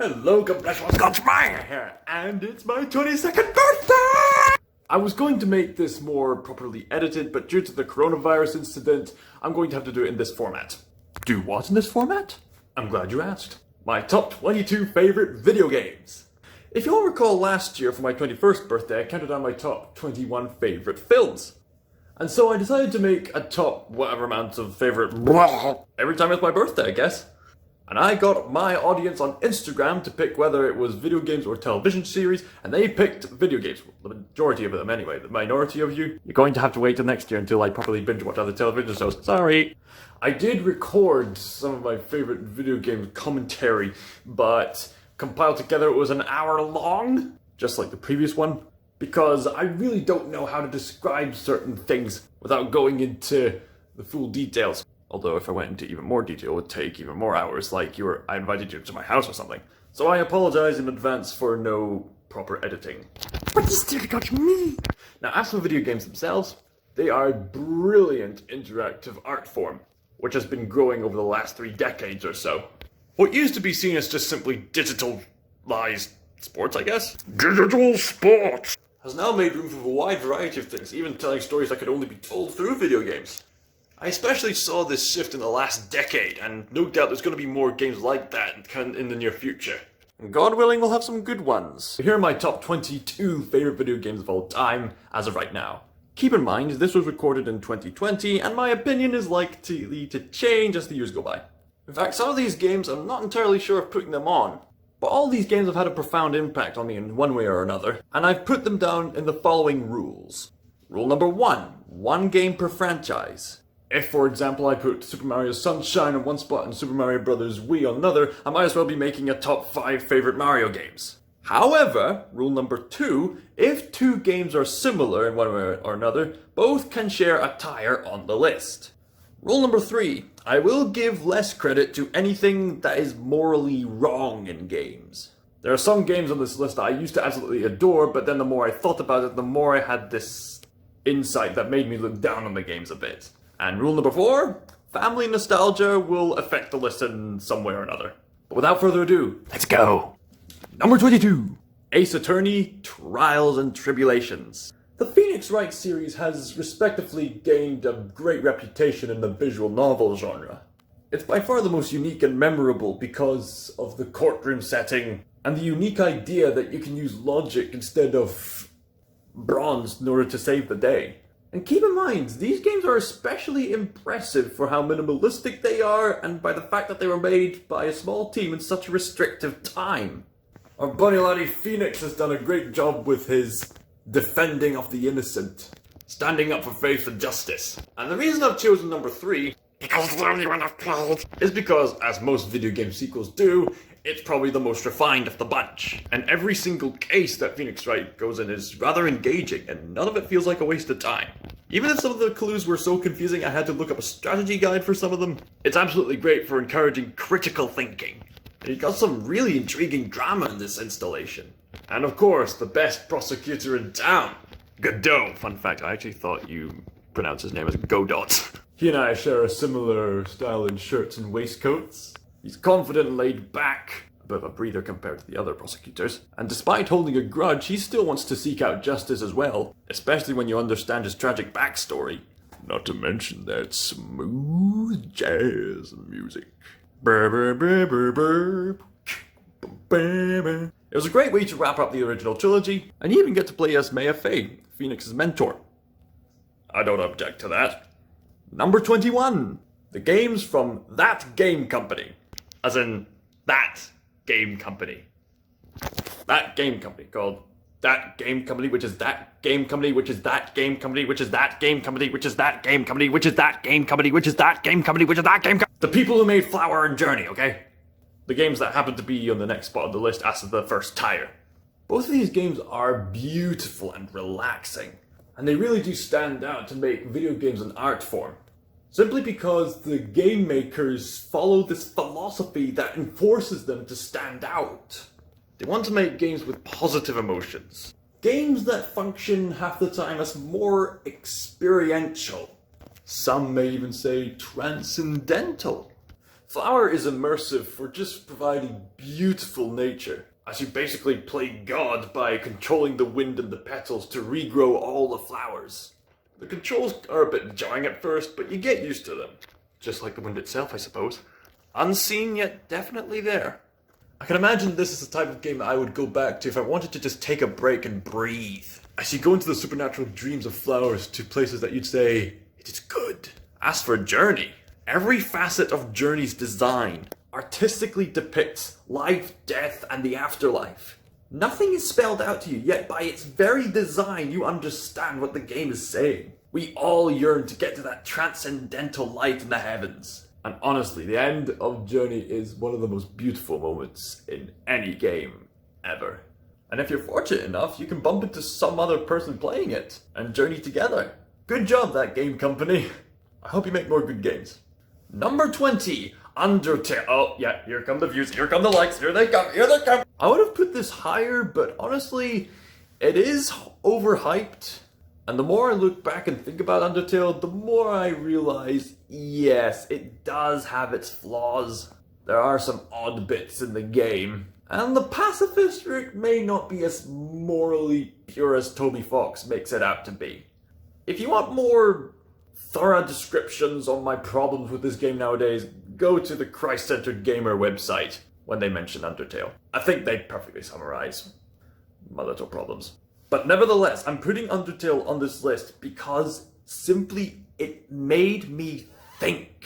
Hello, God bless you, ScotsMaiar here, and it's my 22nd birthday! I was going to make this more properly edited, but due to the coronavirus incident, I'm going to have to do it in this format. Do what in this format? I'm glad you asked. My top 22 favorite video games. If you'll recall last year for my 21st birthday, I counted down my top 21 favorite films. And so I decided to make a top whatever amount of favorite every time it's my birthday, I guess. And I got my audience on Instagram to pick whether it was video games or television series, and they picked video games. The majority of them anyway. The minority of you, you're going to have to wait till next year until I properly binge watch other television shows. Sorry. I did record some of my favorite video game commentary, but compiled together it was an hour long, just like the previous one, because I really don't know how to describe certain things without going into the full details. Although if I went into even more detail, it would take even more hours, like I invited you to my house or something. So I apologize in advance for no proper editing. But you still got me! Now, as for video games themselves, they are a brilliant interactive art form, which has been growing over the last 3 decades or so. What used to be seen as just simply digitalized sports, I guess? Digital sports! Has now made room for a wide variety of things, even telling stories that could only be told through video games. I especially saw this shift in the last decade, and no doubt there's going to be more games like that in the near future. And God willing, we'll have some good ones. Here are my top 22 favorite video games of all time, as of right now. Keep in mind, this was recorded in 2020, and my opinion is likely to change as the years go by. In fact, some of these games I'm not entirely sure of putting them on, but all these games have had a profound impact on me in one way or another, and I've put them down in the following rules. Rule number 1 game per franchise. If, for example, I put Super Mario Sunshine on one spot and Super Mario Bros. Wii on another, I might as well be making a top 5 favorite Mario games. However, rule number 2, if 2 games are similar in one way or another, both can share a tire on the list. Rule number 3, I will give less credit to anything that is morally wrong in games. There are some games on this list that I used to absolutely adore, but then the more I thought about it, the more I had this insight that made me look down on the games a bit. And rule number 4, family nostalgia will affect the list in some way or another. But without further ado, let's go! Number 22, Ace Attorney, Trials and Tribulations. The Phoenix Wright series has respectively gained a great reputation in the visual novel genre. It's by far the most unique and memorable because of the courtroom setting and the unique idea that you can use logic instead of bronze in order to save the day. And keep in mind, these games are especially impressive for how minimalistic they are and by the fact that they were made by a small team in such a restrictive time. Our bunny laddie Phoenix has done a great job with his defending of the innocent, standing up for faith and justice. And the reason I've chosen number 3, because it's the only one I've played, is because, as most video game sequels do, it's probably the most refined of the bunch. And every single case that Phoenix Wright goes in is rather engaging, and none of it feels like a waste of time. Even if some of the clues were so confusing I had to look up a strategy guide for some of them, it's absolutely great for encouraging critical thinking. And you've got some really intriguing drama in this installation. And of course, the best prosecutor in town, Godot. Fun fact, I actually thought you pronounced his name as Godot. He and I share a similar style in shirts and waistcoats. He's confident and laid back, a bit of a breather compared to the other prosecutors. And despite holding a grudge, he still wants to seek out justice as well, especially when you understand his tragic backstory. Not to mention that smooth jazz music. It was a great way to wrap up the original trilogy, and you even get to play as Maya Fey, Phoenix's mentor. I don't object to that. Number 21. The games from That Game Company. As in, that game company. That game company called That Game Company, which is That Game Company, which is That Game Company, which is That Game Company, which is That Game Company, which is That Game Company, which is That Game Company, which is That Game Company. The people who made Flower and Journey, okay? The games that happen to be on the next spot on the list as the first tire. Both of these games are beautiful and relaxing, and they really do stand out to make video games an art form. Simply because the game makers follow this philosophy that enforces them to stand out. They want to make games with positive emotions. Games that function half the time as more experiential. Some may even say transcendental. Flower is immersive for just providing beautiful nature, as you basically play God by controlling the wind and the petals to regrow all the flowers. The controls are a bit jarring at first, but you get used to them. Just like the wind itself, I suppose. Unseen, yet definitely there. I can imagine this is the type of game that I would go back to if I wanted to just take a break and breathe. As you go into the supernatural dreams of flowers to places that you'd say, it is good. As for Journey, every facet of Journey's design artistically depicts life, death, and the afterlife. Nothing is spelled out to you, yet by its very design you understand what the game is saying. We all yearn to get to that transcendental light in the heavens. And honestly, the end of Journey is one of the most beautiful moments in any game ever. And if you're fortunate enough, you can bump into some other person playing it and journey together. Good job, that game company. I hope you make more good games. Number 20, Undertale. Oh yeah, here come the views, here come the likes, here they come, here they come. I would have put this higher, but honestly, it is overhyped. And the more I look back and think about Undertale, the more I realize, yes, it does have its flaws. There are some odd bits in the game. And the pacifist route may not be as morally pure as Toby Fox makes it out to be. If you want more thorough descriptions on my problems with this game nowadays, go to the Christ-Centered Gamer website when they mention Undertale. I think they perfectly summarize my little problems. But nevertheless, I'm putting Undertale on this list because simply it made me think.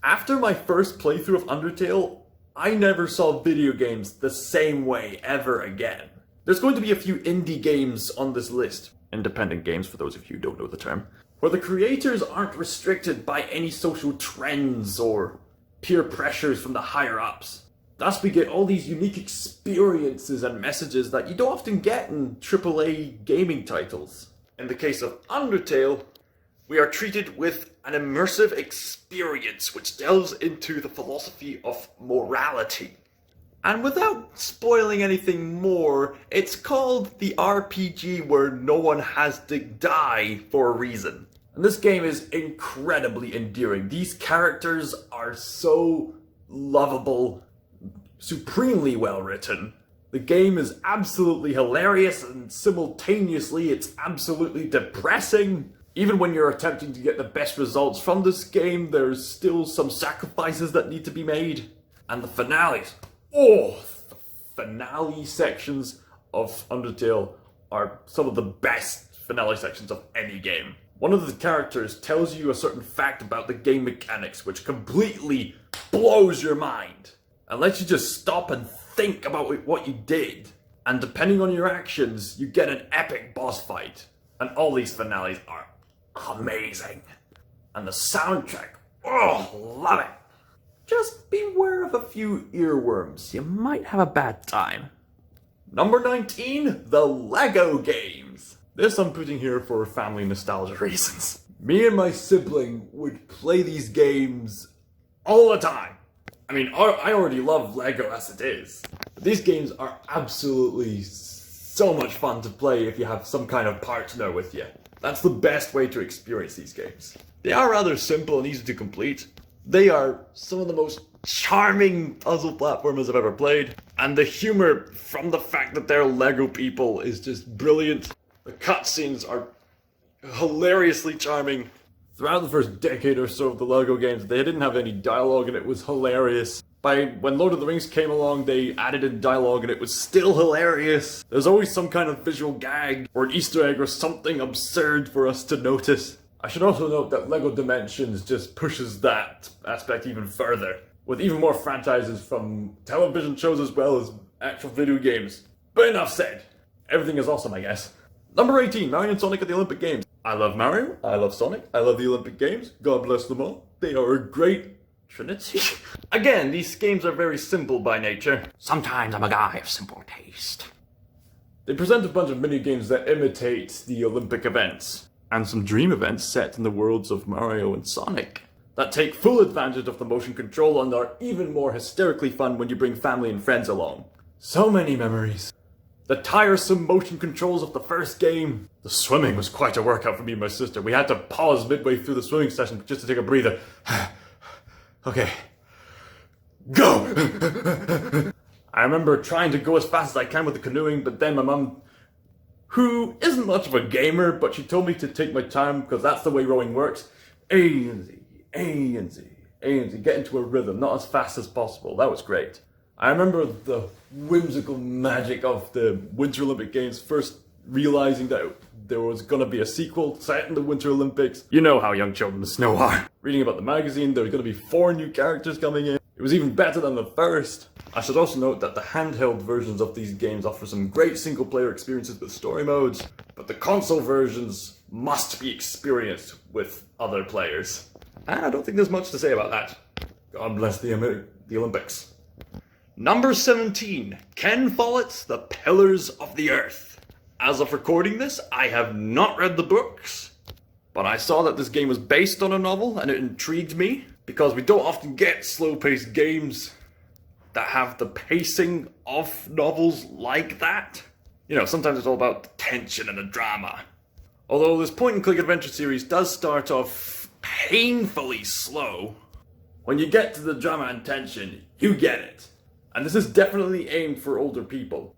After my first playthrough of Undertale, I never saw video games the same way ever again. There's going to be a few indie games on this list, independent games for those of you who don't know the term, where the creators aren't restricted by any social trends or peer pressures from the higher-ups. Thus we get all these unique experiences and messages that you don't often get in AAA gaming titles. In the case of Undertale, we are treated with an immersive experience which delves into the philosophy of morality. And without spoiling anything more, it's called the RPG where no one has to die for a reason. And this game is incredibly endearing. These characters are so lovable, supremely well written. The game is absolutely hilarious and simultaneously it's absolutely depressing. Even when you're attempting to get the best results from this game, there's still some sacrifices that need to be made. And the finales. Oh, the finale sections of Undertale are some of the best finale sections of any game. One of the characters tells you a certain fact about the game mechanics which completely blows your mind and lets you just stop and think about what you did. And depending on your actions, you get an epic boss fight. And all these finales are amazing. And the soundtrack, oh, love it. Just beware of a few earworms. You might have a bad time. Number 19, the Lego games. This I'm putting here for family nostalgia reasons. Me and my sibling would play these games all the time. I mean, I already love Lego as it is. But these games are absolutely so much fun to play if you have some kind of partner with you. That's the best way to experience these games. They are rather simple and easy to complete. They are some of the most charming puzzle platformers I've ever played. And the humor from the fact that they're Lego people is just brilliant. The cutscenes are hilariously charming. Throughout the first decade or so of the Lego games, they didn't have any dialogue and it was hilarious. When Lord of the Rings came along, they added in dialogue and it was still hilarious. There's always some kind of visual gag or an Easter egg or something absurd for us to notice. I should also note that Lego Dimensions just pushes that aspect even further, with even more franchises from television shows as well as actual video games. But enough said. Everything is awesome, I guess. Number 18, Mario and Sonic at the Olympic Games. I love Mario, I love Sonic, I love the Olympic Games. God bless them all. They are a great trinity. Again, these games are very simple by nature. Sometimes I'm a guy of simple taste. They present a bunch of mini-games that imitate the Olympic events, and some dream events set in the worlds of Mario and Sonic, that take full advantage of the motion control and are even more hysterically fun when you bring family and friends along. So many memories. The tiresome motion controls of the first game. The swimming was quite a workout for me and my sister. We had to pause midway through the swimming session just to take a breather. Okay. go! I remember trying to go as fast as I can with the canoeing, but then my mum, who isn't much of a gamer, but she told me to take my time because that's the way rowing works. A and Z, A and Z, A and Z, get into a rhythm, not as fast as possible. That was great. I remember the whimsical magic of the Winter Olympic Games, first realizing that there was gonna be a sequel set in the Winter Olympics. You know how young children in the snow are. Reading about the magazine, there was gonna be 4 new characters coming in. It was even better than the first. I should also note that the handheld versions of these games offer some great single-player experiences with story modes, but the console versions must be experienced with other players. And I don't think there's much to say about that. God bless the Olympics. Number 17, Ken Follett's The Pillars of the Earth. As of recording this, I have not read the books, but I saw that this game was based on a novel and it intrigued me, because we don't often get slow-paced games that have the pacing of novels like that. You know, sometimes it's all about the tension and the drama. Although this point-and-click adventure series does start off painfully slow, when you get to the drama and tension, you get it. And this is definitely aimed for older people.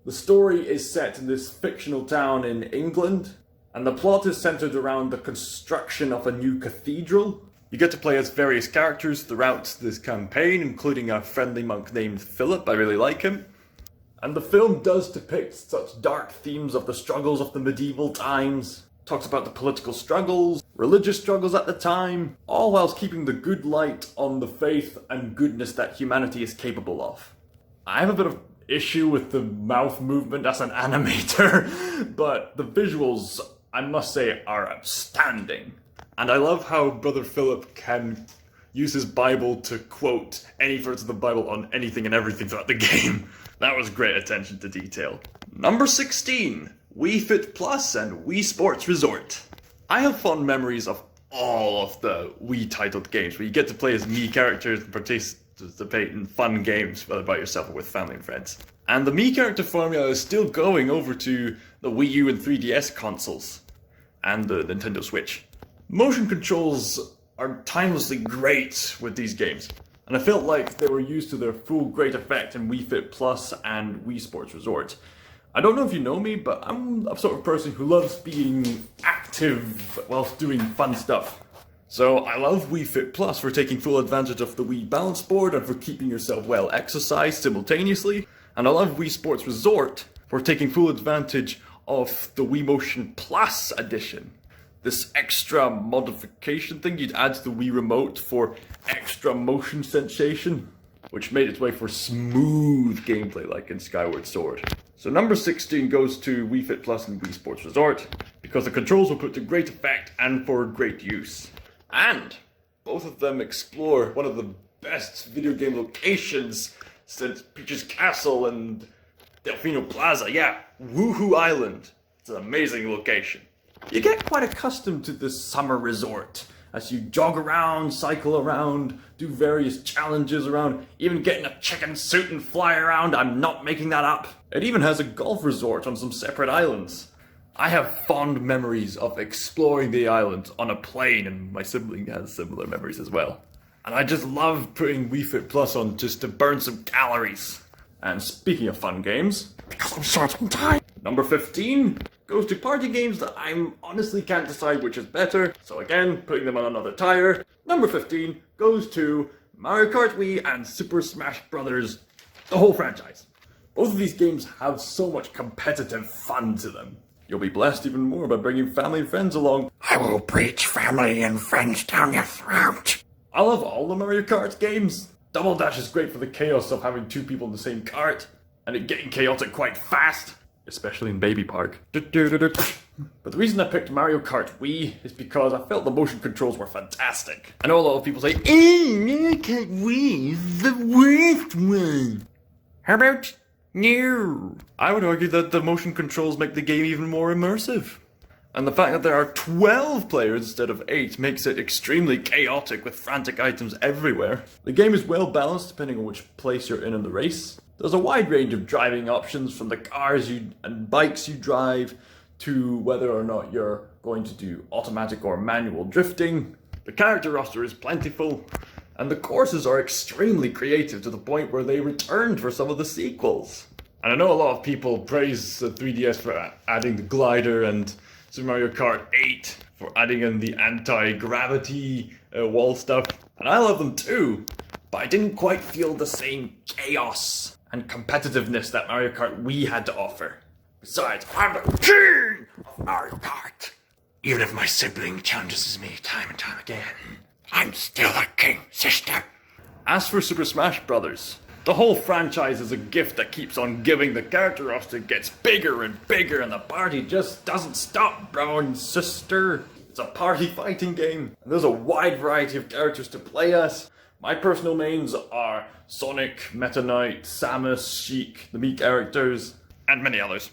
The story is set in this fictional town in England, and the plot is centered around the construction of a new cathedral. You get to play as various characters throughout this campaign, including a friendly monk named Philip. I really like him. And the film does depict such dark themes of the struggles of the medieval times, talks about the political struggles, religious struggles at the time, all whilst keeping the good light on the faith and goodness that humanity is capable of. I have a bit of issue with the mouth movement as an animator, but the visuals, I must say, are outstanding. And I love how Brother Philip can use his Bible to quote any verse of the Bible on anything and everything throughout the game. That was great attention to detail. Number 16, Wii Fit Plus and Wii Sports Resort. I have fond memories of all of the Wii titled games where you get to play as Mii characters and participate in fun games, whether by yourself or with family and friends. And the Mii character formula is still going over to the Wii U and 3DS consoles and the Nintendo Switch. Motion controls are timelessly great with these games, and I felt like they were used to their full great effect in Wii Fit Plus and Wii Sports Resort. I don't know if you know me, but I'm a sort of person who loves being active whilst doing fun stuff. So I love Wii Fit Plus for taking full advantage of the Wii balance board and for keeping yourself well exercised simultaneously, and I love Wii Sports Resort for taking full advantage of the Wii Motion Plus edition. This extra modification thing you'd add to the Wii Remote for extra motion sensation, which made its way for smooth gameplay like in Skyward Sword. So number 16 goes to Wii Fit Plus and Wii Sports Resort, because the controls were put to great effect and for great use. And both of them explore one of the best video game locations since Peach's Castle and Delfino Plaza. Yeah, Woohoo Island. It's an amazing location. You get quite accustomed to this summer resort as you jog around, cycle around, do various challenges around, even get in a chicken suit and fly around. I'm not making that up. It even has a golf resort on some separate islands. I have fond memories of exploring the island on a plane, and my sibling has similar memories as well. And I just love putting Wii Fit Plus on just to burn some calories. And speaking of fun games, because I'm short on time, number 15 goes to party games that I honestly can't decide which is better, so again, putting them on another tire. Number 15 goes to Mario Kart Wii and Super Smash Bros., the whole franchise. Both of these games have so much competitive fun to them. You'll be blessed even more by bringing family and friends along. I will preach family and friends down your throat. I love all the Mario Kart games. Double Dash is great for the chaos of having 2 people in the same kart, and it getting chaotic quite fast, especially in Baby Park. But the reason I picked Mario Kart Wii is because I felt the motion controls were fantastic. I know a lot of people say, Mario Kart Wii is the worst one. How about no? I would argue that the motion controls make the game even more immersive. And the fact that there are 12 players instead of 8 makes it extremely chaotic with frantic items everywhere. The game is well balanced depending on which place you're in the race. There's a wide range of driving options from the cars and bikes you drive to whether or not you're going to do automatic or manual drifting. The character roster is plentiful. and the courses are extremely creative to the point where they returned for some of the sequels. And I know a lot of people praise the 3DS for adding the glider and Super Mario Kart 8 for adding in the anti-gravity wall stuff, and I love them too, but I didn't quite feel the same chaos and competitiveness that Mario Kart Wii had to offer. Besides, I'm the king of Mario Kart. Even if my sibling challenges me time and time again, I'm still a king, sister. As for Super Smash Bros., the whole franchise is a gift that keeps on giving. The character roster gets bigger and bigger, and the party just doesn't stop, bro and sister. It's a party fighting game, and there's a wide variety of characters to play as. My personal mains are Sonic, Meta Knight, Samus, Sheik, the Mii characters, and many others.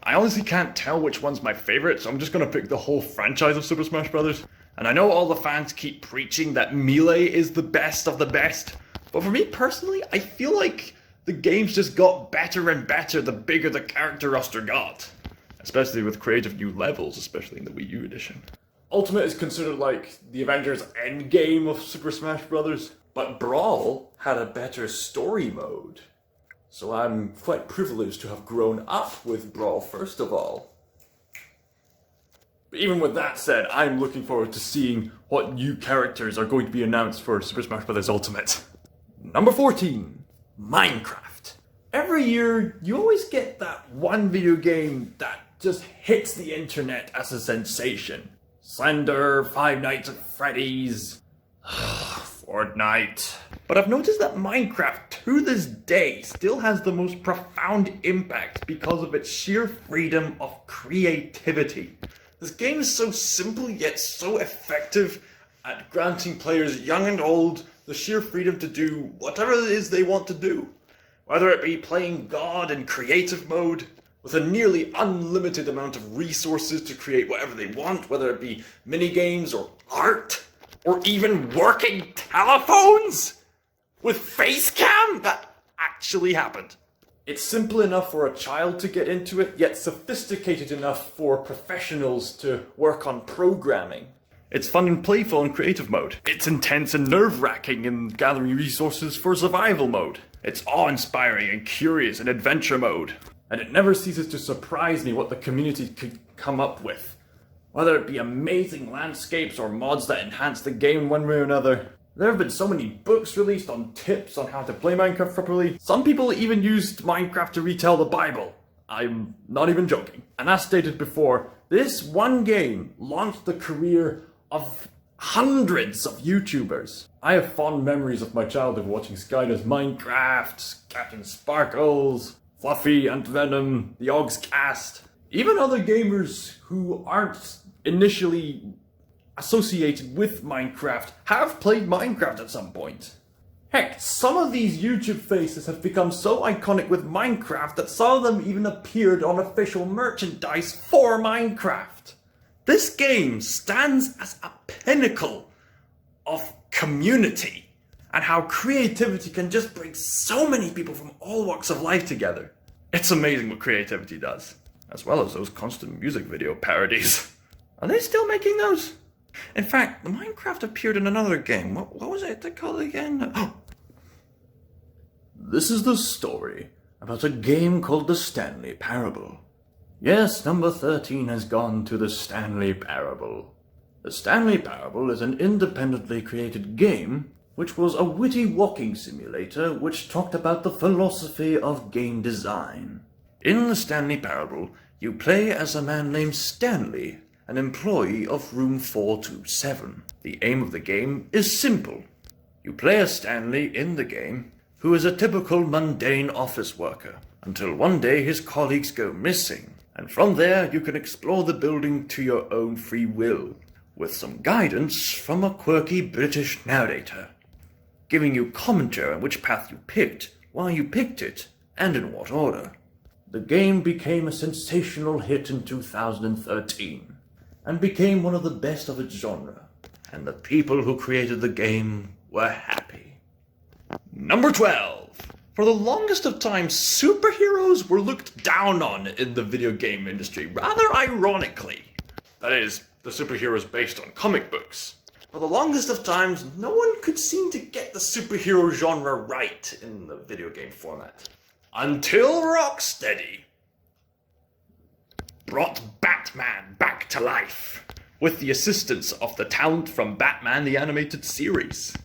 I honestly can't tell which one's my favorite, so I'm just gonna pick the whole franchise of Super Smash Bros. And I know all the fans keep preaching that Melee is the best of the best, but for me personally, I feel like the games just got better and better the bigger the character roster got. Especially with creative new levels, especially in the Wii U edition. Ultimate is considered like the Avengers Endgame of Super Smash Bros., but Brawl had a better story mode. So I'm quite privileged to have grown up with Brawl first of all. But even with that said, I'm looking forward to seeing what new characters are going to be announced for Super Smash Bros. Ultimate. Number 14, Minecraft. Every year, you always get that one video game that just hits the internet as a sensation. Slender, Five Nights at Freddy's, Fortnite. But I've noticed that Minecraft, to this day, still has the most profound impact because of its sheer freedom of creativity. This game is so simple yet so effective at granting players young and old the sheer freedom to do whatever it is they want to do. Whether it be playing God in creative mode, with a nearly unlimited amount of resources to create whatever they want, whether it be minigames or art, or even working telephones with face cam. That actually happened. It's simple enough for a child to get into it, yet sophisticated enough for professionals to work on programming. It's fun and playful in creative mode. It's intense and nerve-wracking in gathering resources for survival mode. It's awe-inspiring and curious in adventure mode. And it never ceases to surprise me what the community could come up with. Whether it be amazing landscapes or mods that enhance the game in one way or another. There have been so many books released on tips on how to play Minecraft properly. Some people even used Minecraft to retell the Bible. I'm not even joking. And as stated before, this one game launched the career of hundreds of YouTubers. I have fond memories of my childhood watching Skydo's Minecraft, Captain Sparkles, Fluffy, and Venom, the Ogscast. Even other gamers who aren't initially associated with Minecraft have played Minecraft at some point. Heck, some of these YouTube faces have become so iconic with Minecraft that some of them even appeared on official merchandise for Minecraft. This game stands as a pinnacle of community and how creativity can just bring so many people from all walks of life together. It's amazing what creativity does, as well as those constant music video parodies. Are they still making those? In fact, Minecraft appeared in another game. What was it they called it again? Oh. This is the story about a game called the Stanley Parable. Yes, number 13 has gone to the Stanley Parable. The Stanley Parable is an independently created game which was a witty walking simulator which talked about the philosophy of game design. In the Stanley Parable, you play as a man named Stanley, an employee of room 427. The aim of the game is simple. You play as Stanley in the game, who is a typical mundane office worker, until one day his colleagues go missing, and from there you can explore the building to your own free will, with some guidance from a quirky British narrator, giving you commentary on which path you picked, why you picked it, and in what order. The game became a sensational hit in 2013, and became one of the best of its genre, and the people who created the game were happy. Number 12. For the longest of time, superheroes were looked down on in the video game industry, rather ironically. That is, the superheroes based on comic books. For the longest of times, no one could seem to get the superhero genre right in the video game format. Until Rocksteady brought Batman back to life, with the assistance of the talent from Batman the Animated Series.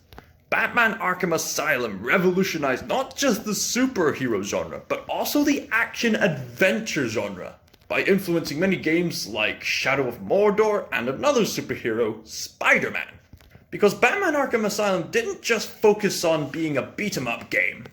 Batman Arkham Asylum revolutionized not just the superhero genre, but also the action-adventure genre, by influencing many games like Shadow of Mordor and another superhero, Spider-Man. Because Batman Arkham Asylum didn't just focus on being a beat-em-up game.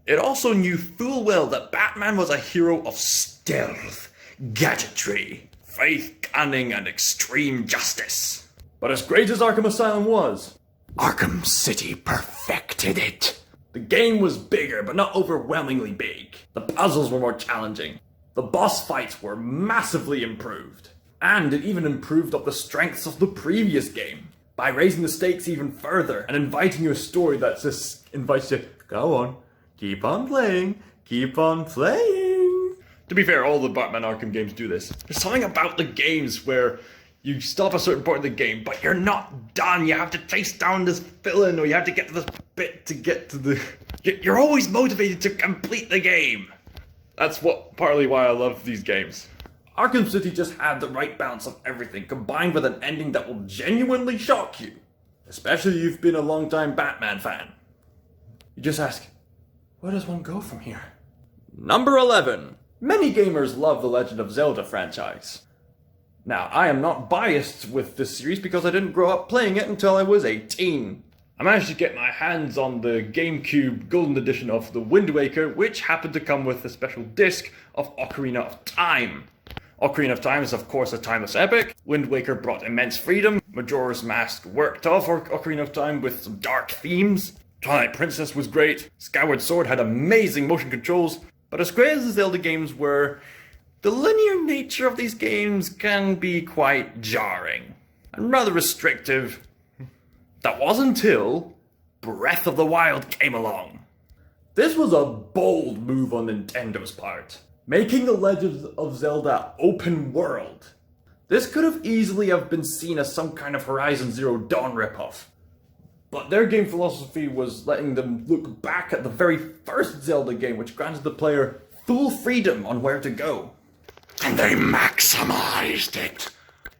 It also knew full well that Batman was a hero of stealth, gadgetry, faith, cunning, and extreme justice. But as great as Arkham Asylum was, Arkham City perfected it. The game was bigger, but not overwhelmingly big. The puzzles were more challenging. The boss fights were massively improved. And it even improved up the strengths of the previous game, by raising the stakes even further and inviting you a story that just invites you, go on, keep on playing, keep on playing. To be fair, all the Batman Arkham games do this. There's something about the games where you stop a certain point of the game, but you're not done. You have to chase down this villain, or you have to get to this bit to get to the... You're always motivated to complete the game. That's partly why I love these games. Arkham City just had the right balance of everything, combined with an ending that will genuinely shock you. Especially if you've been a long-time Batman fan. You just ask, where does one go from here? Number 11. Many gamers love the Legend of Zelda franchise. Now, I am not biased with this series because I didn't grow up playing it until I was 18. I managed to get my hands on the GameCube Golden Edition of the Wind Waker, which happened to come with a special disc of Ocarina of Time. Ocarina of Time is of course a timeless epic. Wind Waker brought immense freedom. Majora's Mask worked off Ocarina of Time with some dark themes. Twilight Princess was great. Skyward Sword had amazing motion controls. But as great as the Zelda games were, the linear nature of these games can be quite jarring and rather restrictive. That was until Breath of the Wild came along. This was a bold move on Nintendo's part, making the Legend of Zelda open world. This could have easily have been seen as some kind of Horizon Zero Dawn ripoff. But their game philosophy was letting them look back at the very first Zelda game, which granted the player full freedom on where to go. And they maximized it.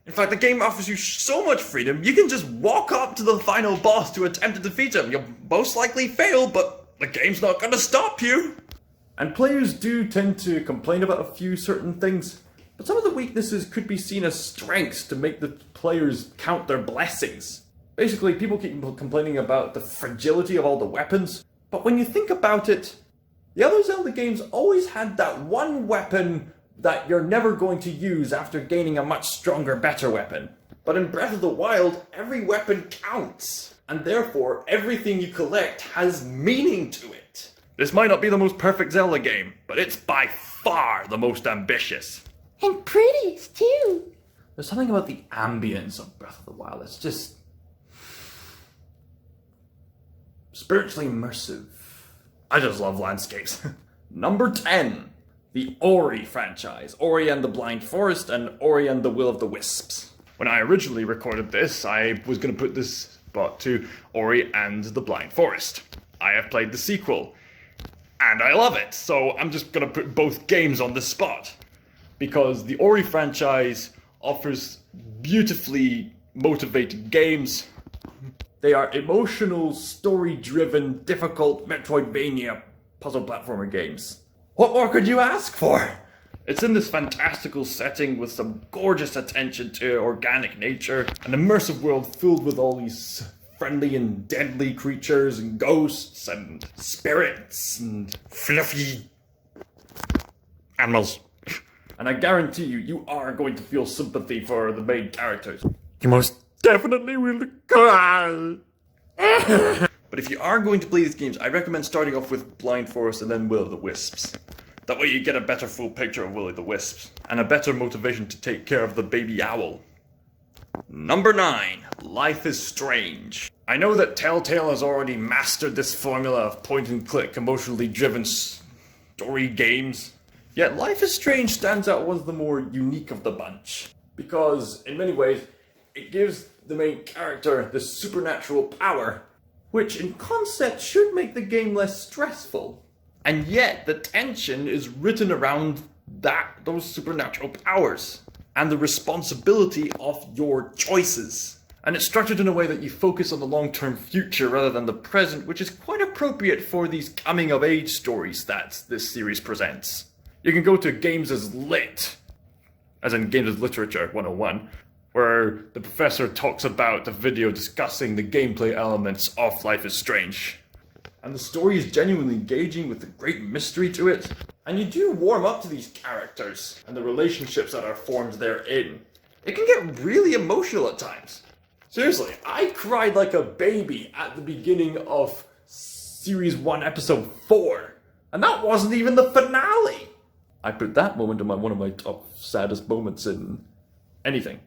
In fact, the game offers you so much freedom, you can just walk up to the final boss to attempt to defeat him. You'll most likely fail, but the game's not going to stop you. And players do tend to complain about a few certain things, but some of the weaknesses could be seen as strengths to make the players count their blessings. Basically, people keep complaining about the fragility of all the weapons, but when you think about it, the other Zelda games always had that one weapon that you're never going to use after gaining a much stronger, better weapon. But in Breath of the Wild, every weapon counts, and therefore everything you collect has meaning to it. This might not be the most perfect Zelda game, but it's by far the most ambitious. And prettiest, too. There's something about the ambience of Breath of the Wild that's just spiritually immersive. I just love landscapes. Number 10. The Ori franchise. Ori and the Blind Forest and Ori and the Will of the Wisps. When I originally recorded this, I was going to put this spot to Ori and the Blind Forest. I have played the sequel, and I love it, so I'm just going to put both games on this spot. Because the Ori franchise offers beautifully motivated games. They are emotional, story-driven, difficult Metroidvania puzzle platformer games. What more could you ask for? It's in this fantastical setting with some gorgeous attention to organic nature, an immersive world filled with all these friendly and deadly creatures and ghosts and spirits and fluffy animals. And I guarantee you, you are going to feel sympathy for the main characters. You most definitely will cry. But if you are going to play these games, I recommend starting off with Blind Forest and then Will of the Wisps. That way you get a better full picture of Will of the Wisps, and a better motivation to take care of the baby owl. Number 9. Life is Strange. I know that Telltale has already mastered this formula of point-and-click, emotionally driven story games. Yet Life is Strange stands out as one of the more unique of the bunch. Because, in many ways, it gives the main character this supernatural power, which in concept should make the game less stressful. And yet the tension is written around those supernatural powers and the responsibility of your choices. And it's structured in a way that you focus on the long-term future rather than the present, which is quite appropriate for these coming-of-age stories that this series presents. You can go to Games as Lit, as in Games as Literature 101, where the professor talks about a video discussing the gameplay elements of Life is Strange. And the story is genuinely engaging with a great mystery to it. And you do warm up to these characters and the relationships that are formed therein. It can get really emotional at times. Seriously, I cried like a baby at the beginning of Series 1, Episode 4. And that wasn't even the finale! I put that moment in one of my top saddest moments in anything.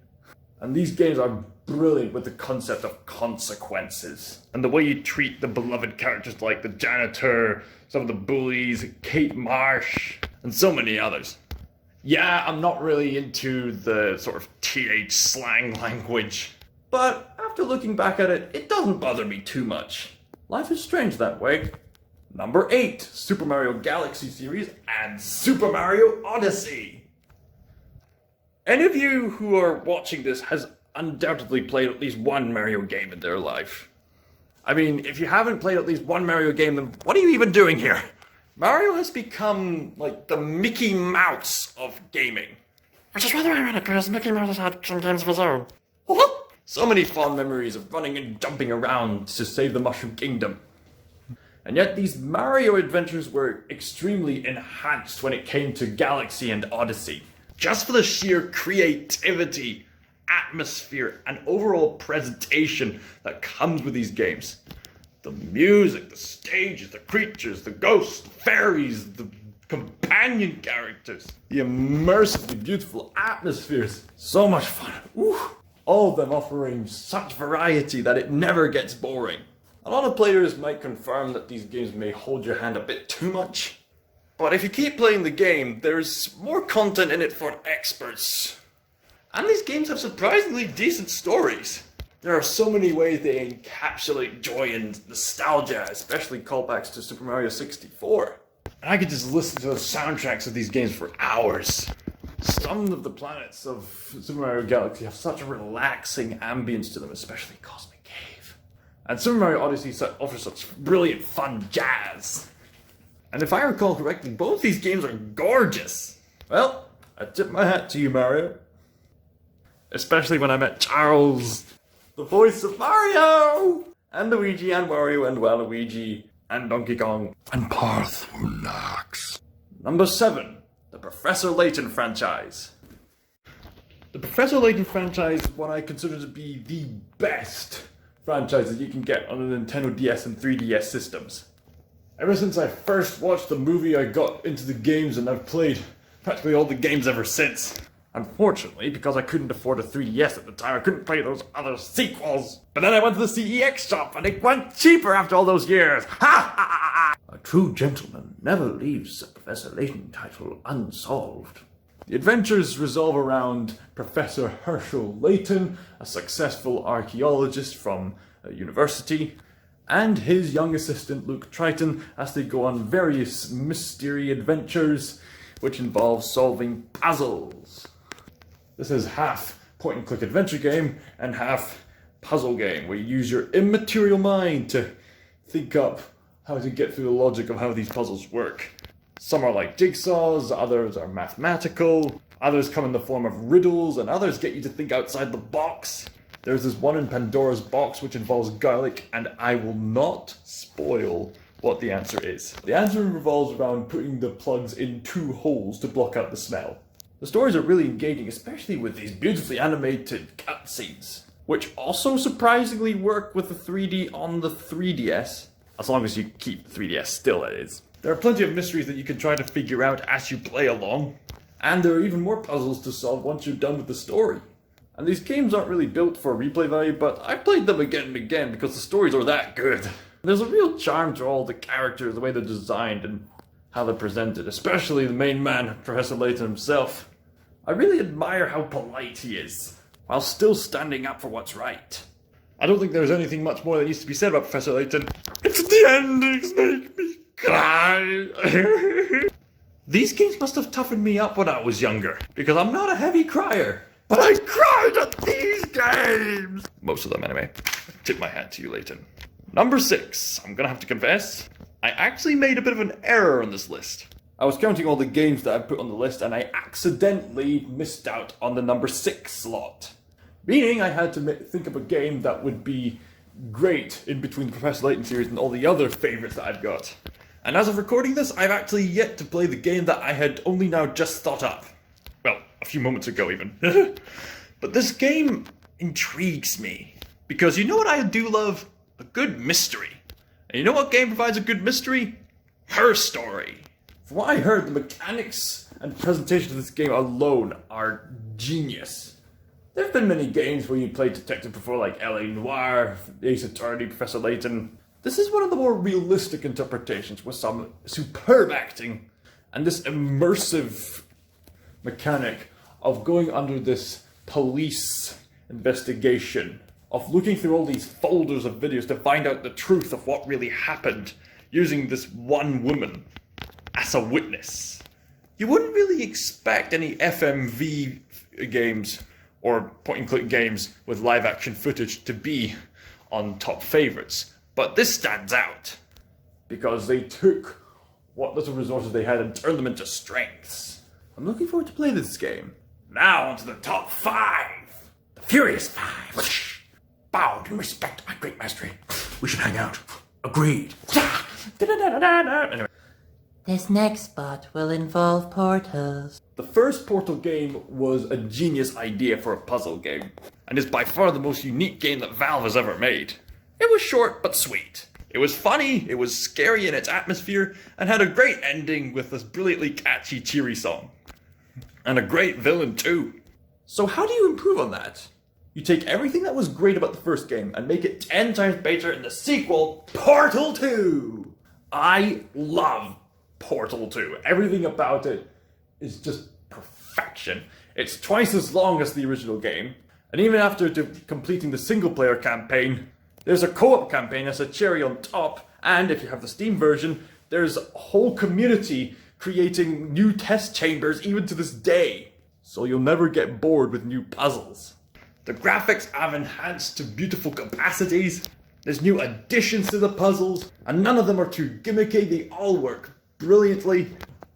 And these games are brilliant with the concept of consequences. And the way you treat the beloved characters like the janitor, some of the bullies, Kate Marsh, and so many others. Yeah, I'm not really into the sort of teenage slang language. But after looking back at it, it doesn't bother me too much. Life is strange that way. Number 8, Super Mario Galaxy series and Super Mario Odyssey. Any of you who are watching this has undoubtedly played at least one Mario game in their life. I mean, if you haven't played at least one Mario game, then what are you even doing here? Mario has become like the Mickey Mouse of gaming. Which is rather ironic because Mickey Mouse has had some games of his own. What? So many fond memories of running and jumping around to save the Mushroom Kingdom. And yet these Mario adventures were extremely enhanced when it came to Galaxy and Odyssey. Just for the sheer creativity, atmosphere, and overall presentation that comes with these games. The music, the stages, the creatures, the ghosts, the fairies, the companion characters, the immersively beautiful atmospheres. So much fun. Ooh. All of them offering such variety that it never gets boring. A lot of players might confirm that these games may hold your hand a bit too much. But if you keep playing the game, there's more content in it for experts. And these games have surprisingly decent stories. There are so many ways they encapsulate joy and nostalgia, especially callbacks to Super Mario 64. And I could just listen to the soundtracks of these games for hours. Some of the planets of Super Mario Galaxy have such a relaxing ambience to them, especially Cosmic Cave. And Super Mario Odyssey offers such brilliant fun jazz. And if I recall correctly, both these games are gorgeous. Well, I tip my hat to you, Mario. Especially when I met Charles, the voice of Mario! And Luigi, and Wario, and Waluigi, and Donkey Kong, and Parthurnax. Number 7, the Professor Layton franchise. The Professor Layton franchise is what I consider to be the best franchise that you can get on a Nintendo DS and 3DS systems. Ever since I first watched the movie, I got into the games and I've played practically all the games ever since. Unfortunately, because I couldn't afford a 3DS at the time, I couldn't play those other sequels. But then I went to the CEX shop and it went cheaper after all those years. Ha ha ha ha! A true gentleman never leaves a Professor Layton title unsolved. The adventures revolve around Professor Herschel Layton, a successful archaeologist from a university, and his young assistant Luke Triton as they go on various mystery adventures which involve solving puzzles. This is half point-and-click adventure game and half puzzle game, where you use your immaterial mind to think up how to get through the logic of how these puzzles work. Some are like jigsaws, others are mathematical, others come in the form of riddles, and others get you to think outside the box. There's this one in Pandora's box which involves garlic, and I will not spoil what the answer is. The answer revolves around putting the plugs in 2 holes to block out the smell. The stories are really engaging, especially with these beautifully animated cutscenes, which also surprisingly work with the 3D on the 3DS, as long as you keep the 3DS still, that is. There are plenty of mysteries that you can try to figure out as you play along, and there are even more puzzles to solve once you're done with the story. And these games aren't really built for replay value, but I played them again and again because the stories are that good. There's a real charm to all the characters, the way they're designed and how they're presented, especially the main man, Professor Layton himself. I really admire how polite he is. while still standing up for what's right. I don't think there's anything much more that needs to be said about Professor Layton. It's the endings make me cry. These games must have toughened me up when I was younger, because I'm not a heavy crier. But I cried at these games! Most of them, anyway. Tip my hat to you, Layton. Number 6. I'm gonna have to confess, I actually made a bit of an error on this list. I was counting all the games that I put on the list, and I accidentally missed out on the number 6 slot. Meaning I had to think of a game that would be great in between the Professor Layton series and all the other favourites that I've got. And as of recording this, I've actually yet to play the game that I had only now just thought up. Well, a few moments ago even. But this game intrigues me. Because you know what I do love? A good mystery. And you know what game provides a good mystery? Her Story. From what I heard, the mechanics and presentation of this game alone are genius. There have been many games where you played detective before, like L.A. Noire, Ace Attorney, Professor Layton. This is one of the more realistic interpretations with some superb acting and this immersive mechanic of going under this police investigation, of looking through all these folders of videos to find out the truth of what really happened, using this one woman as a witness. You wouldn't really expect any FMV games or point-and-click games with live-action footage to be on top favourites, but this stands out because they took what little resources they had and turned them into strengths. I'm looking forward to playing this game. Now onto the top 5! The Furious 5! Bowed in respect to my great mastery. We should hang out. Agreed. Anyway. This next spot will involve portals. The first Portal game was a genius idea for a puzzle game, and is by far the most unique game that Valve has ever made. It was short but sweet. It was funny, it was scary in its atmosphere, and had a great ending with this brilliantly catchy, cheery song. And a great villain too. So how do you improve on that? You take everything that was great about the first game and make it 10 times better in the sequel, Portal 2! I love Portal 2. Everything about it is just perfection. It's twice as long as the original game, and even after completing the single-player campaign, there's a co-op campaign as a cherry on top, and if you have the Steam version, there's a whole community creating new test chambers even to this day, so you'll never get bored with new puzzles. The graphics have enhanced to beautiful capacities, there's new additions to the puzzles, and none of them are too gimmicky, they all work brilliantly.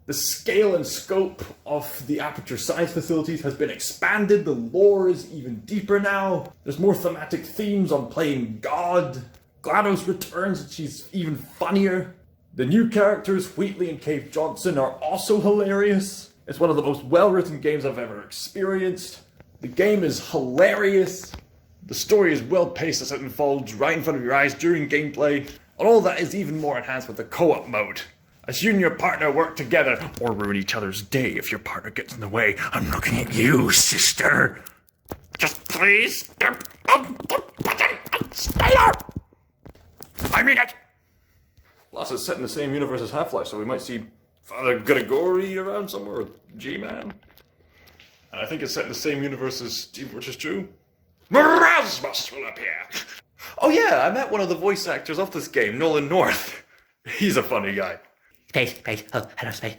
The scale and scope of the Aperture Science facilities has been expanded, the lore is even deeper now, there's more thematic themes on playing God, GLaDOS returns and she's even funnier. The new characters, Wheatley and Cave Johnson, are also hilarious. It's one of the most well-written games I've ever experienced. The game is hilarious. The story is well-paced as it unfolds right in front of your eyes during gameplay. And all that is even more enhanced with the co-op mode. As you and your partner work together, or ruin each other's day if your partner gets in the way. I'm looking at you, sister. Just please step on the button and stay out. I mean it. Plus, it's set in the same universe as Half-Life, so we might see Father Gregory around somewhere, or G-Man. And I think it's set in the same universe as Team Fortress 2. Rasmus will appear! Oh yeah, I met one of the voice actors of this game, Nolan North. He's a funny guy. Space. Oh, hello, space.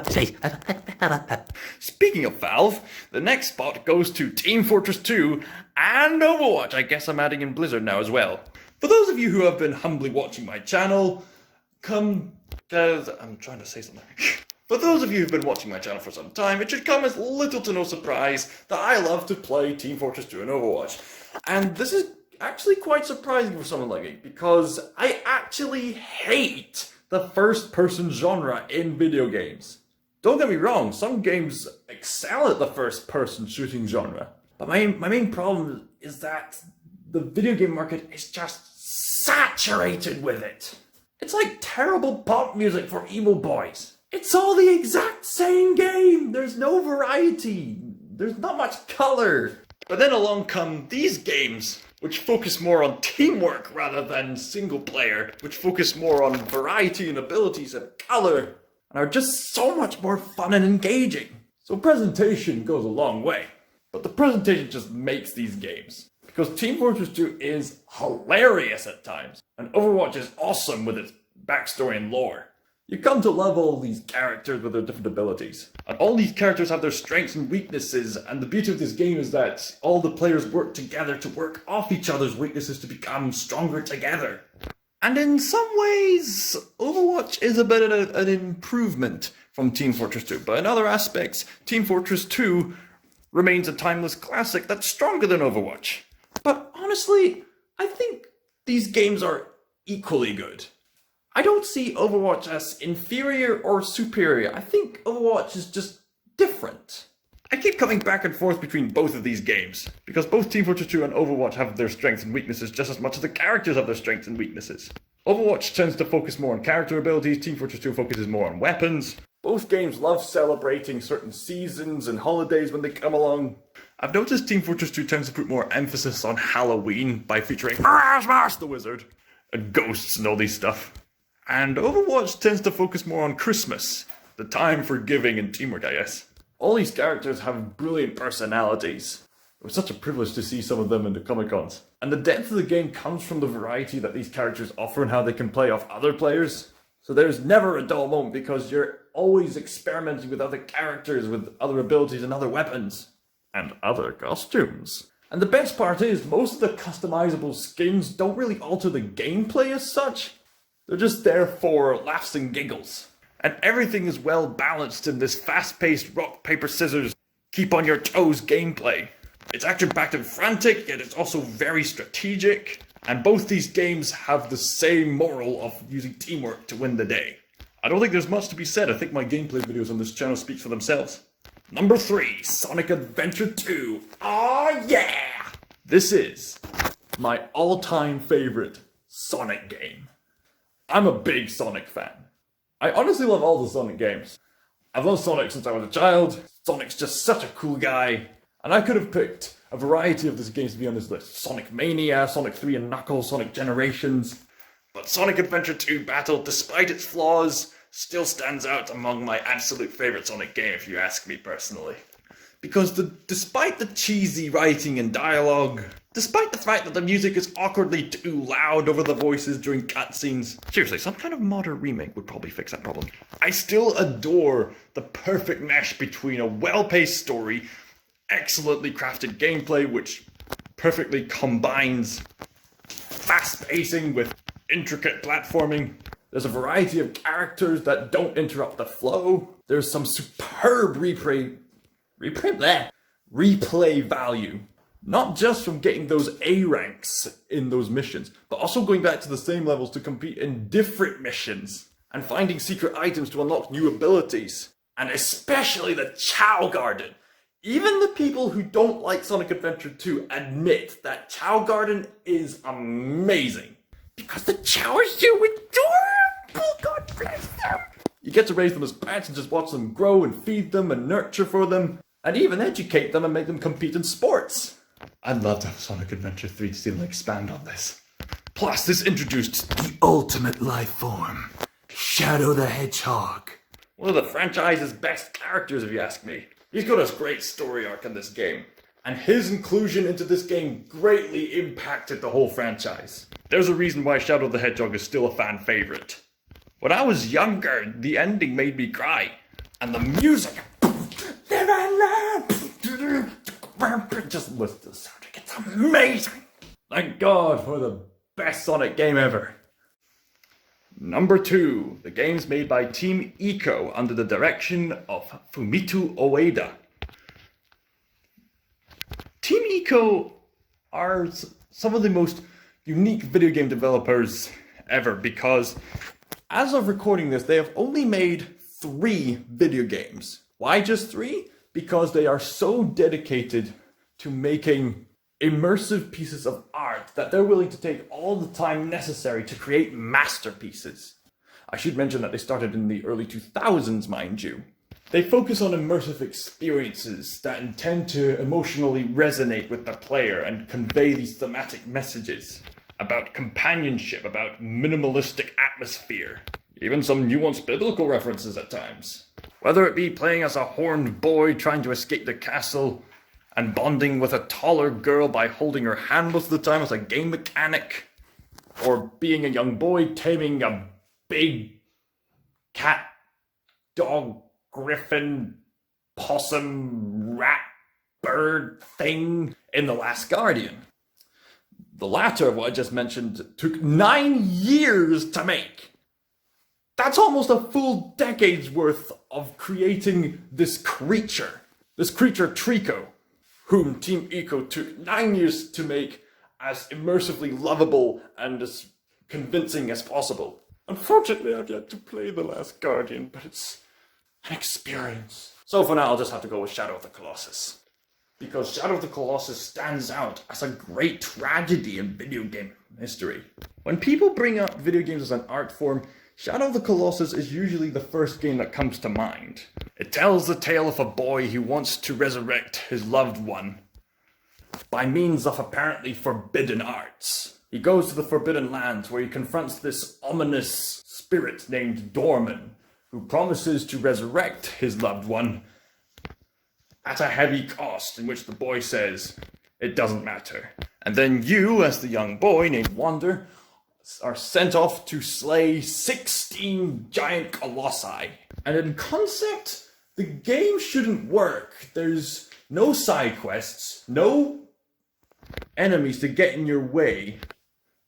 Space. Speaking of Valve, the next spot goes to Team Fortress 2 and Overwatch. I guess I'm adding in Blizzard now as well. For those of you who have been humbly watching my channel, I'm trying to say something. For those of you who've been watching my channel for some time, it should come as little to no surprise that I love to play Team Fortress 2 and Overwatch. And this is actually quite surprising for someone like me, because I actually hate the first-person genre in video games. Don't get me wrong, some games excel at the first-person shooting genre. But my main problem is that the video game market is just saturated with it. It's like terrible pop music for emo boys. It's all the exact same game. There's no variety. There's not much color. But then along come these games, which focus more on teamwork rather than single player, which focus more on variety and abilities and color, and are just so much more fun and engaging. So presentation goes a long way. but the presentation just makes these games. Because Team Fortress 2 is hilarious at times, and Overwatch is awesome with its backstory and lore. You come to love all these characters with their different abilities. And all these characters have their strengths and weaknesses, and the beauty of this game is that all the players work together to work off each other's weaknesses to become stronger together. And in some ways, Overwatch is a bit of an improvement from Team Fortress 2, but in other aspects, Team Fortress 2 remains a timeless classic that's stronger than Overwatch. But honestly, I think these games are equally good. I don't see Overwatch as inferior or superior. I think Overwatch is just different. I keep coming back and forth between both of these games, because both Team Fortress 2 and Overwatch have their strengths and weaknesses just as much as the characters have their strengths and weaknesses. Overwatch tends to focus more on character abilities, Team Fortress 2 focuses more on weapons. Both games love celebrating certain seasons and holidays when they come along. I've noticed Team Fortress 2 tends to put more emphasis on Halloween by featuring Smash the Wizard and ghosts and all these stuff. And Overwatch tends to focus more on Christmas, the time for giving and teamwork, I guess. All these characters have brilliant personalities. It was such a privilege to see some of them in the Comic-Cons. And the depth of the game comes from the variety that these characters offer and how they can play off other players. So there's never a dull moment because you're always experimenting with other characters, with other abilities and other weapons. And other costumes. And the best part is, most of the customizable skins don't really alter the gameplay as such. They're just there for laughs and giggles. And everything is well balanced in this fast-paced rock, paper, scissors, keep on your toes gameplay. It's action-packed and frantic, yet it's also very strategic. And both these games have the same moral of using teamwork to win the day. I don't think there's much to be said. I think my gameplay videos on this channel speak for themselves. Number 3, Sonic Adventure 2. Oh yeah! This is my all-time favorite Sonic game. I'm a big Sonic fan. I honestly love all the Sonic games. I've loved Sonic since I was a child. Sonic's just such a cool guy. And I could have picked a variety of these games to be on this list. SonicMaiar, Sonic 3 and Knuckles, Sonic Generations. But Sonic Adventure 2 Battle, despite its flaws, still stands out among my absolute favorite Sonic game, if you ask me personally. Because despite the cheesy writing and dialogue, despite the fact that the music is awkwardly too loud over the voices during cutscenes, seriously, some kind of modern remake would probably fix that problem. I still adore the perfect mesh between a well-paced story, excellently crafted gameplay which perfectly combines fast pacing with intricate platforming. There's a variety of characters that don't interrupt the flow. There's some superb replay value. Not just from getting those A ranks in those missions, but also going back to the same levels to compete in different missions and finding secret items to unlock new abilities. And especially the Chow Garden. Even the people who don't like Sonic Adventure 2 admit that Chow Garden is amazing. Because the Chow are so adorable, God bless them. You get to raise them as pets and just watch them grow and feed them and nurture for them. And even educate them and make them compete in sports. I'd love to have Sonic Adventure 3 to see them expand on this. Plus, this introduced the ultimate life form, Shadow the Hedgehog. One of the franchise's best characters, if you ask me. He's got a great story arc in this game, and his inclusion into this game greatly impacted the whole franchise. There's a reason why Shadow the Hedgehog is still a fan favorite. When I was younger, the ending made me cry, and the music... just listen to the soundtrack, it's amazing! Thank God for the best Sonic game ever. Number 2, the games made by Team Ico under the direction of Fumito Ueda. Team Ico are some of the most unique video game developers ever because, as of recording this, they have only made 3 video games. Why just 3? Because they are so dedicated to making immersive pieces of art that they're willing to take all the time necessary to create masterpieces. I should mention that they started in the early 2000s, mind you. They focus on immersive experiences that intend to emotionally resonate with the player and convey these thematic messages about companionship, about minimalistic atmosphere, even some nuanced biblical references at times. Whether it be playing as a horned boy trying to escape the castle, and bonding with a taller girl by holding her hand most of the time as a game mechanic. Or being a young boy taming a big cat, dog, griffin, possum, rat, bird thing in The Last Guardian. The latter, what I just mentioned, took 9 years to make. That's almost a full decade's worth of creating this creature Trico, whom Team Eco took 9 years to make as immersively lovable and as convincing as possible. Unfortunately, I've yet to play The Last Guardian, but it's an experience. So for now, I'll just have to go with Shadow of the Colossus. Because Shadow of the Colossus stands out as a great tragedy in video game history. When people bring up video games as an art form, Shadow of the Colossus is usually the first game that comes to mind. It tells the tale of a boy who wants to resurrect his loved one by means of apparently forbidden arts. He goes to the Forbidden Lands where he confronts this ominous spirit named Dorman, who promises to resurrect his loved one at a heavy cost, in which the boy says, it doesn't matter. And then you, as the young boy named Wander, are sent off to slay 16 giant colossi. And in concept, the game shouldn't work. There's no side quests, no enemies to get in your way,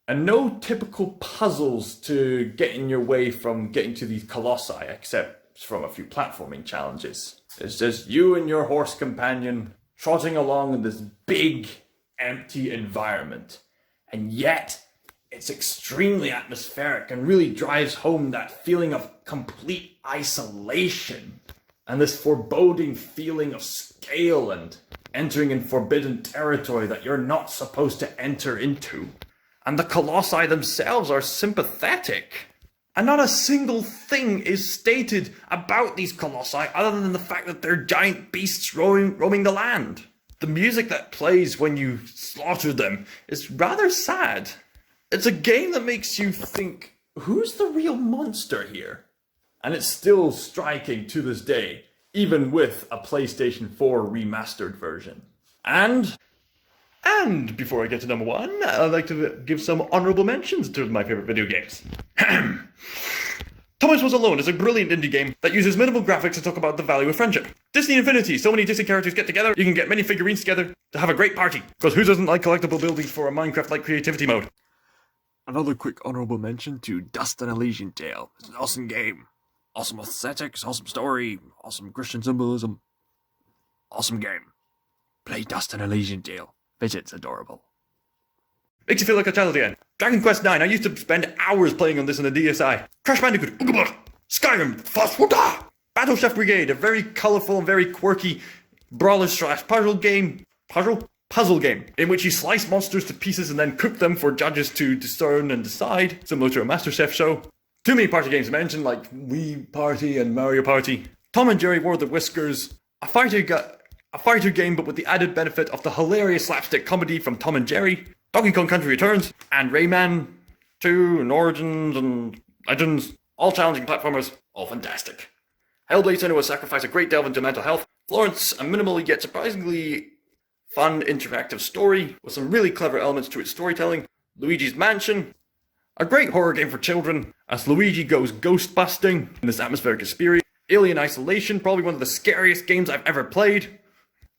and no typical puzzles to get in your way from getting to these colossi, except from a few platforming challenges. It's just you and your horse companion trotting along in this big, empty environment. And yet, it's extremely atmospheric and really drives home that feeling of complete isolation and this foreboding feeling of scale and entering in forbidden territory that you're not supposed to enter into. And the colossi themselves are sympathetic. And not a single thing is stated about these colossi other than the fact that they're giant beasts roaming the land. The music that plays when you slaughter them is rather sad. It's a game that makes you think, who's the real monster here? And it's still striking to this day, even with a PlayStation 4 remastered version. And before I get to number one, I'd like to give some honorable mentions to my favorite video games. Thomas Was Alone is a brilliant indie game that uses minimal graphics to talk about the value of friendship. Disney Infinity, so many Disney characters get together, you can get many figurines together to have a great party. Because who doesn't like collectible buildings for a Minecraft-like creativity mode? Another quick honorable mention to Dust and Elysian Tale. It's an awesome game. Awesome aesthetics, awesome story, awesome Christian symbolism. Awesome game. Play Dust and Elysian Tale. It's adorable. Makes you feel like a child again. Dragon Quest IX, I used to spend hours playing on this on the DSi. Crash Bandicoot, Skyrim, Phosphota! Battle Chef Brigade, a very colourful and very quirky brawler/puzzle game, in which you slice monsters to pieces and then cook them for judges to discern and decide, similar to a MasterChef show. Too many party games mentioned, like Wii Party and Mario Party. Tom and Jerry War of the Whiskers, a fighter game but with the added benefit of the hilarious slapstick comedy from Tom and Jerry. Donkey Kong Country Returns, and Rayman 2, and Origins, and Legends. All challenging platformers, all fantastic. Hellblade Senua's Sacrifice, a great delve into mental health. Florence, a minimally yet surprisingly fun interactive story with some really clever elements to its storytelling. Luigi's Mansion, a great horror game for children as Luigi goes ghost busting in this atmospheric experience. Alien Isolation, probably one of the scariest games I've ever played,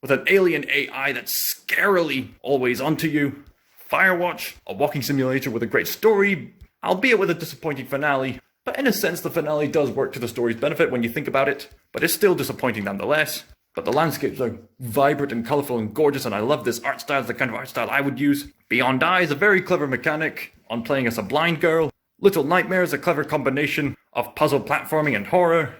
with an alien AI that's scarily always onto you. Firewatch, a walking simulator with a great story, albeit with a disappointing finale, but in a sense the finale does work to the story's benefit when you think about it, but it's still disappointing nonetheless. But the landscapes are vibrant and colourful and gorgeous, and I love this art style, the kind of art style I would use. Beyond Eye is a very clever mechanic on playing as a blind girl. Little Nightmares is a clever combination of puzzle platforming and horror.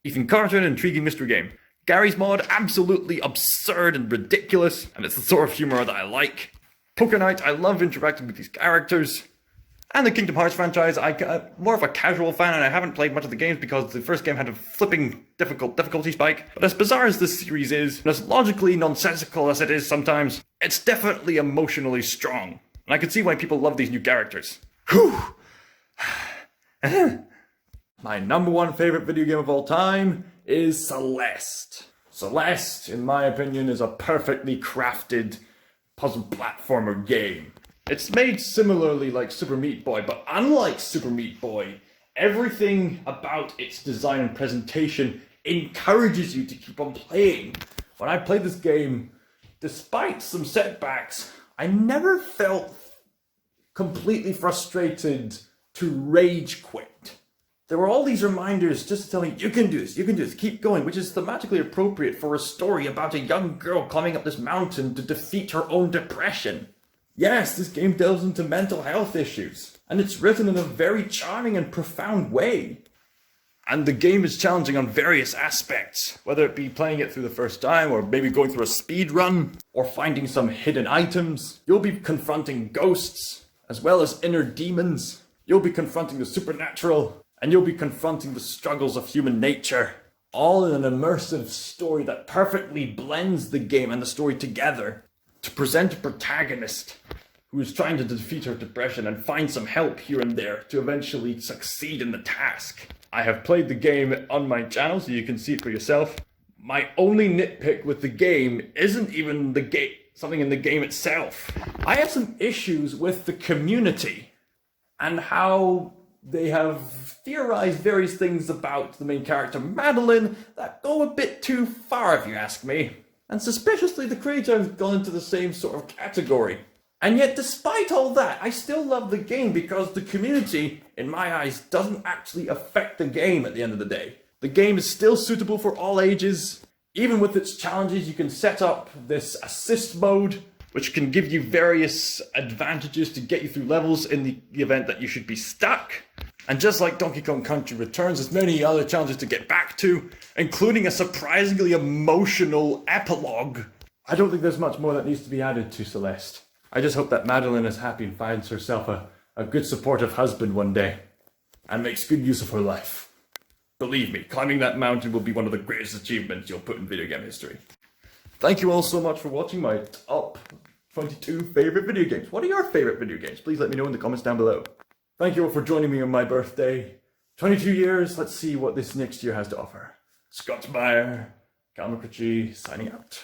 Ethan Carter, an intriguing mystery game. Gary's Mod, absolutely absurd and ridiculous, and it's the sort of humour that I like. Poker Night, I love interacting with these characters. And the Kingdom Hearts franchise, I'm more of a casual fan and I haven't played much of the games because the first game had a flipping difficulty spike. But as bizarre as this series is, and as logically nonsensical as it is sometimes, it's definitely emotionally strong. And I can see why people love these new characters. Whew! My number one favourite video game of all time is Celeste. Celeste, in my opinion, is a perfectly crafted puzzle platformer game. It's made similarly like Super Meat Boy, but unlike Super Meat Boy, everything about its design and presentation encourages you to keep on playing. When I played this game, despite some setbacks, I never felt completely frustrated to rage quit. There were all these reminders just to tell me, you can do this, keep going, which is thematically appropriate for a story about a young girl climbing up this mountain to defeat her own depression. Yes, this game delves into mental health issues, and it's written in a very charming and profound way. And the game is challenging on various aspects, whether it be playing it through the first time, or maybe going through a speed run, or finding some hidden items. You'll be confronting ghosts, as well as inner demons. You'll be confronting the supernatural, and you'll be confronting the struggles of human nature. All in an immersive story that perfectly blends the game and the story together to present a protagonist who is trying to defeat her depression and find some help here and there to eventually succeed in the task. I have played the game on my channel so you can see it for yourself. My only nitpick with the game isn't even something in the game itself. I have some issues with the community and how they have theorized various things about the main character Madeline that go a bit too far if you ask me. And suspiciously the creator has gone into the same sort of category. And yet, despite all that, I still love the game because the community, in my eyes, doesn't actually affect the game at the end of the day. The game is still suitable for all ages. Even with its challenges, you can set up this assist mode, which can give you various advantages to get you through levels in the event that you should be stuck. And just like Donkey Kong Country Returns, there's many other challenges to get back to, including a surprisingly emotional epilogue. I don't think there's much more that needs to be added to Celeste. I just hope that Madeline is happy and finds herself a good supportive husband one day and makes good use of her life. Believe me, climbing that mountain will be one of the greatest achievements you'll put in video game history. Thank you all so much for watching my top 22 favorite video games. What are your favorite video games? Please let me know in the comments down below. Thank you all for joining me on my birthday. 22 years, let's see what this next year has to offer. ScotsMaiar, signing out.